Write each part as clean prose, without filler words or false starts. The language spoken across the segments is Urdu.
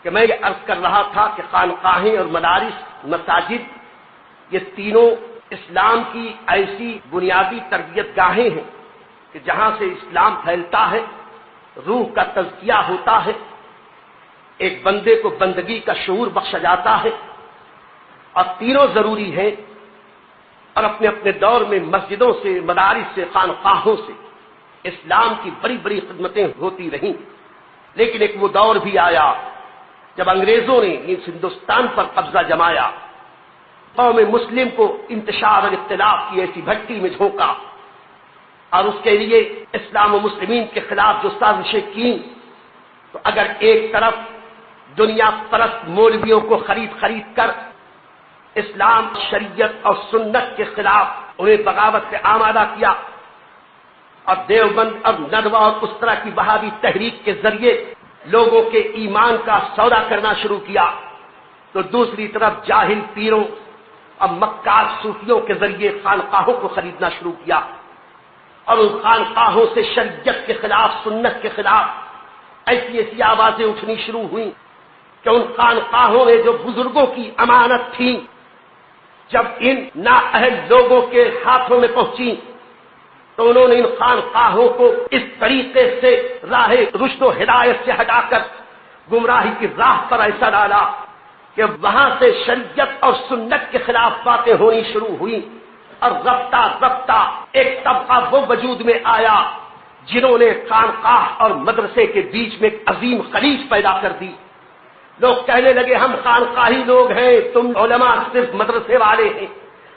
کہ میں یہ عرض کر رہا تھا کہ خانقاہیں اور مدارس، مساجد، یہ تینوں اسلام کی ایسی بنیادی تربیت گاہیں ہیں کہ جہاں سے اسلام پھیلتا ہے، روح کا تزکیہ ہوتا ہے، ایک بندے کو بندگی کا شعور بخشا جاتا ہے، اور تینوں ضروری ہیں۔ اور اپنے اپنے دور میں مسجدوں سے، مدارس سے، خانقاہوں سے اسلام کی بڑی بڑی خدمتیں ہوتی رہیں، لیکن ایک وہ دور بھی آیا جب انگریزوں نے اس ہندوستان پر قبضہ جمایا، قوم مسلم کو انتشار اور اختلاف کی ایسی بھٹی میں جھونکا، اور اس کے لیے اسلام و مسلمین کے خلاف جو سازشیں کی، تو اگر ایک طرف دنیا پرست مولویوں کو خرید کر اسلام، شریعت اور سنت کے خلاف انہیں بغاوت سے آمادہ کیا، اور دیوبند اور ندوہ اور اس طرح کی وہابی تحریک کے ذریعے لوگوں کے ایمان کا سودا کرنا شروع کیا، تو دوسری طرف جاہل پیروں اور مکار صوفیوں کے ذریعے خانقاہوں کو خریدنا شروع کیا، اور ان خانقاہوں سے شریعت کے خلاف، سنت کے خلاف ایسی ایسی آوازیں اٹھنی شروع ہوئیں کہ ان خانقاہوں میں جو بزرگوں کی امانت تھی، جب ان نااہل لوگوں کے ہاتھوں میں پہنچی تو انہوں نے ان خانقاہوں کو اس طریقے سے راہ رشد و ہدایت سے ہٹا کر گمراہی کی راہ پر ایسا ڈالا کہ وہاں سے شریعت اور سنت کے خلاف باتیں ہونی شروع ہوئی، اور رفتہ رفتہ ایک طبقہ وہ وجود میں آیا جنہوں نے خانقاہ اور مدرسے کے بیچ میں ایک عظیم خلیج پیدا کر دی۔ لوگ کہنے لگے ہم خانقاہی لوگ ہیں، تم علماء صرف مدرسے والے ہیں،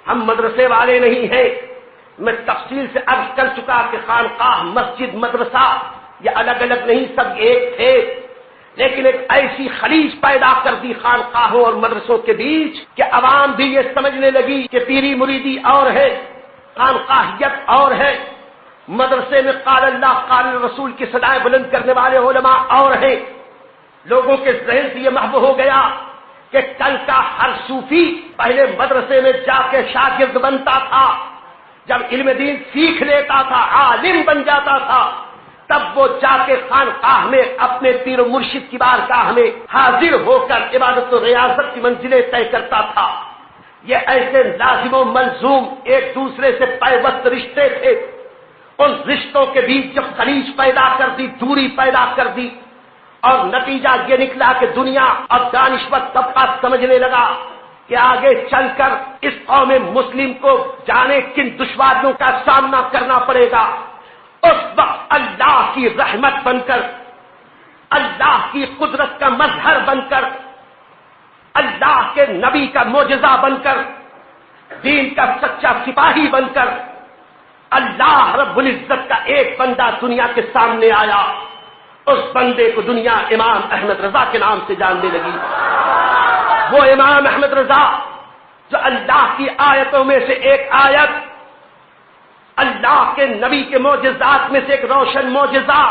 ہم مدرسے والے نہیں ہیں۔ میں تفصیل سے عرض کر چکا کہ خانقاہ، مسجد، مدرسہ یہ الگ الگ نہیں، سب ایک تھے، لیکن ایک ایسی خلیج پیدا کر دی خانقاہوں اور مدرسوں کے بیچ کہ عوام بھی یہ سمجھنے لگی کہ پیری مریدی اور ہے، خانقاہیت اور ہے، مدرسے میں قال اللہ قال رسول کی صدائیں بلند کرنے والے علماء اور ہیں۔ لوگوں کے ذہن سے یہ محو ہو گیا کہ کل کا ہر صوفی پہلے مدرسے میں جا کے شاگرد بنتا تھا، جب علم دین سیکھ لیتا تھا، عالم بن جاتا تھا، تب وہ جا کے خانقاہ میں اپنے پیر و مرشد کی بارگاہ میں حاضر ہو کر عبادت و ریاضت کی منزلیں طے کرتا تھا۔ یہ ایسے لازم و ملزوم ایک دوسرے سے پیوست رشتے تھے، ان رشتوں کے بیچ جب خلیج پیدا کر دی، دوری پیدا کر دی، اور نتیجہ یہ نکلا کہ دنیا اور دانشور طبقہ سمجھنے لگا کہ آگے چل کر اس قوم مسلم کو جانے کن دشواریوں کا سامنا کرنا پڑے گا۔ اس وقت اللہ کی رحمت بن کر، اللہ کی قدرت کا مظہر بن کر، اللہ کے نبی کا معجزہ بن کر، دین کا سچا سپاہی بن کر اللہ رب العزت کا ایک بندہ دنیا کے سامنے آیا۔ اس بندے کو دنیا امام احمد رضا کے نام سے جاننے لگی۔ وہ امام احمد رضا جو اللہ کی آیتوں میں سے ایک آیت، اللہ کے نبی کے معجزات میں سے ایک روشن معجزہ،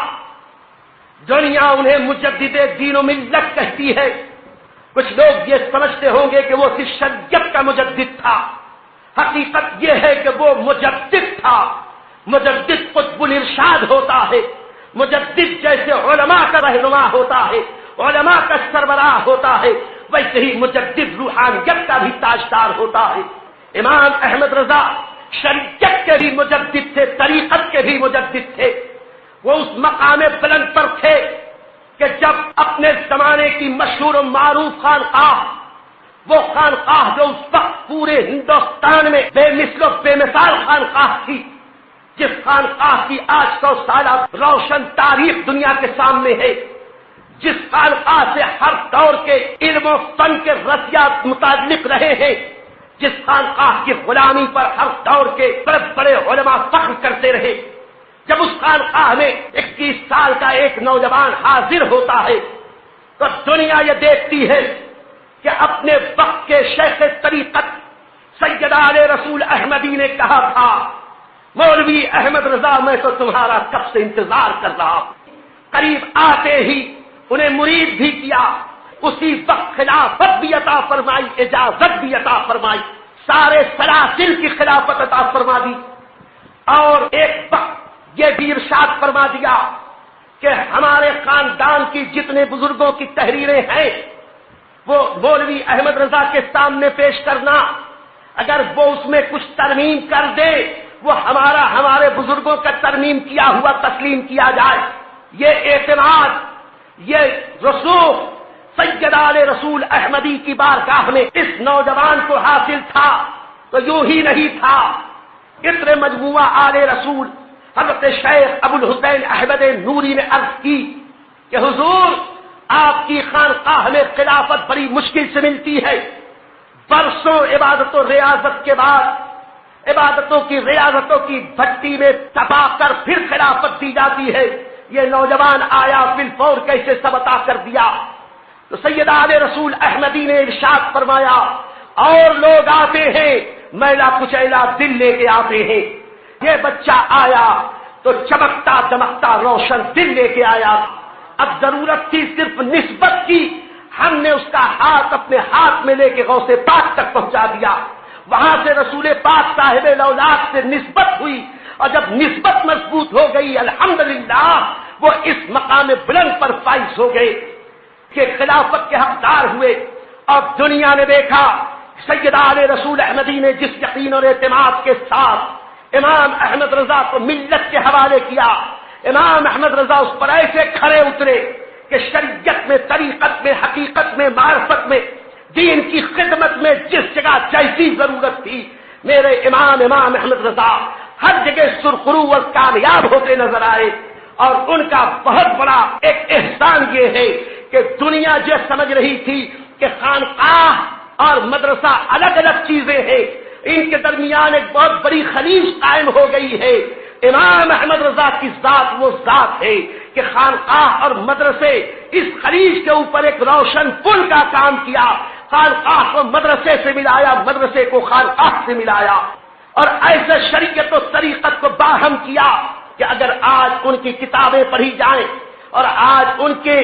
دنیا انہیں مجدد دین و ملت کہتی ہے۔ کچھ لوگ یہ سمجھتے ہوں گے کہ وہ صرف شریعت کا مجدد تھا، حقیقت یہ ہے کہ وہ مجدد تھا۔ مجدد قطب الارشاد ہوتا ہے، مجدد جیسے علماء کا رہنما ہوتا ہے، علماء کا سربراہ ہوتا ہے، ویسے ہی مجدد روحانیت کا بھی تاجدار ہوتا ہے۔ امام احمد رضا شریعت کے بھی مجدد تھے، طریقت کے بھی مجدد تھے۔ وہ اس مقام بلند پر تھے کہ جب اپنے زمانے کی مشہور و معروف خانقاہ، وہ خانقاہ جو اس وقت پورے ہندوستان میں بے مثل و بے مثال خانقاہ تھی، جس خانقاہ کی آج 100 سالہ روشن تاریخ دنیا کے سامنے ہے، جس خانقاہ سے ہر دور کے علم و فن کے رسیات متعلق رہے ہیں، جس خانقاہ کی غلامی پر ہر دور کے بڑے بڑے علماء فخر کرتے رہے، جب اس خانقاہ میں 21 سال کا ایک نوجوان حاضر ہوتا ہے تو دنیا یہ دیکھتی ہے کہ اپنے وقت کے شیخ طریقت سید علی رسول احمدی نے کہا تھا، مولوی احمد رضا میں تو تمہارا کب سے انتظار کر رہا ہوں۔ قریب آتے ہی انہیں مرید بھی کیا، اسی وقت خلافت بھی عطا فرمائی، اجازت بھی عطا فرمائی، سارے سلاسل کی خلافت عطا فرما دی، اور ایک وقت یہ بھی ارشاد فرما دیا کہ ہمارے خاندان کی جتنے بزرگوں کی تحریریں ہیں وہ مولوی احمد رضا کے سامنے پیش کرنا، اگر وہ اس میں کچھ ترمیم کر دے وہ ہمارے بزرگوں کا ترمیم کیا ہوا تسلیم کیا جائے۔ یہ اعتماد، یہ رسوخ سید آل رسول احمدی کی بارگاہ میں اس نوجوان کو حاصل تھا تو یوں ہی نہیں تھا۔ اتنے مجموعہ آل رسول حضرت شیخ ابو الحسین احمد نوری نے عرض کی کہ حضور آپ کی خانقاہ میں خلافت بڑی مشکل سے ملتی ہے، برسوں عبادت و ریاضت کے بعد عبادتوں کی ریاضتوں کی بھٹی میں تپا کر پھر خلافت دی جاتی ہے، یہ نوجوان آیا بالفور کیسے سب عطا کر دیا؟ تو سید آل رسول احمدی نے ارشاد فرمایا اور لوگ آتے ہیں میلا کچیلا دل لے کے آتے ہیں، یہ بچہ آیا تو چمکتا دمکتا روشن دل لے کے آیا، اب ضرورت تھی صرف نسبت کی، ہم نے اس کا ہاتھ اپنے ہاتھ میں لے کے غوث پاک تک پہنچا دیا، وہاں سے رسول پاک صاحب الاولاد سے نسبت ہوئی، اور جب نسبت مضبوط ہو گئی الحمدللہ وہ اس مقام بلند پر فائز ہو گئے کہ خلافت کے حقدار ہوئے۔ اور دنیا نے دیکھا سید آل رسول احمدی نے جس یقین اور اعتماد کے ساتھ امام احمد رضا کو ملت کے حوالے کیا، امام احمد رضا اس پر ایسے کھڑے اترے کہ شریعت میں، طریقت میں، حقیقت میں، معرفت میں، دین کی خدمت میں جس جگہ جیسی ضرورت تھی میرے امام احمد رضا ہر جگہ سرخرو اور کامیاب ہوتے نظر آئے۔ اور ان کا بہت بڑا ایک احسان یہ ہے کہ دنیا جو سمجھ رہی تھی کہ خانقاہ اور مدرسہ الگ الگ چیزیں ہیں، ان کے درمیان ایک بہت بڑی خلیج قائم ہو گئی ہے، امام احمد رضا کی ذات وہ ذات ہے کہ خانقاہ اور مدرسے اس خلیج کے اوپر ایک روشن پل کا کام کیا، خانقاہ کو مدرسے سے ملایا، مدرسے کو خانقاہ سے ملایا، اور ایسے شریعت و طریقت کو باہم کیا کہ اگر آج ان کی کتابیں پڑھی جائیں اور آج ان کے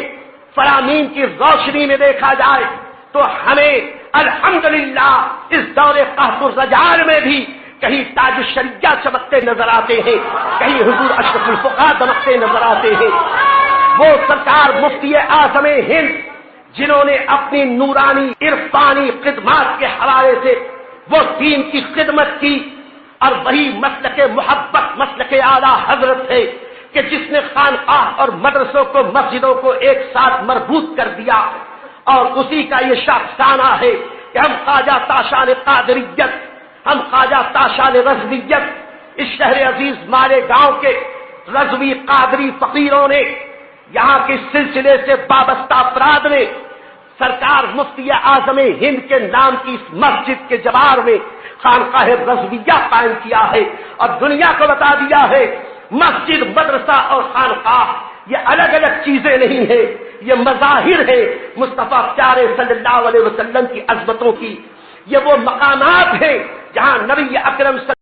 فرامین کی روشنی میں دیکھا جائے تو ہمیں الحمدللہ اس دور قحط الرجال میں بھی کہیں تاج الشریعہ چمکتے نظر آتے ہیں، کہیں حضور اشرف الفقہاء دمکتے نظر آتے ہیں۔ وہ سرکار مفتی اعظم ہند جنہوں نے اپنی نورانی عرفانی خدمات کے حوالے سے وہ دین کی خدمت کی، اور وہی مسلک محبت، مسلک اعلیٰ حضرت ہے کہ جس نے خانقاہ اور مدرسوں کو، مسجدوں کو ایک ساتھ مربوط کر دیا، اور اسی کا یہ شاخسانہ ہے کہ ہم خواجہ تاشان قادریت، ہم خواجہ تاشان رضویت، اس شہر عزیز مارے گاؤں کے رضوی قادری فقیروں نے، یہاں کے سلسلے سے وابستہ افراد نے سرکار مفتی اعظم ہند کے نام کی اس مسجد کے جوار میں خانقاہ رضویہ قائم کیا ہے، اور دنیا کو بتا دیا ہے مسجد، مدرسہ اور خانقاہ یہ الگ الگ چیزیں نہیں ہیں، یہ مظاہر ہے مصطفیٰ پیارے صلی اللہ علیہ وسلم کی عظمتوں کی، یہ وہ مقامات ہیں جہاں نبی اکرم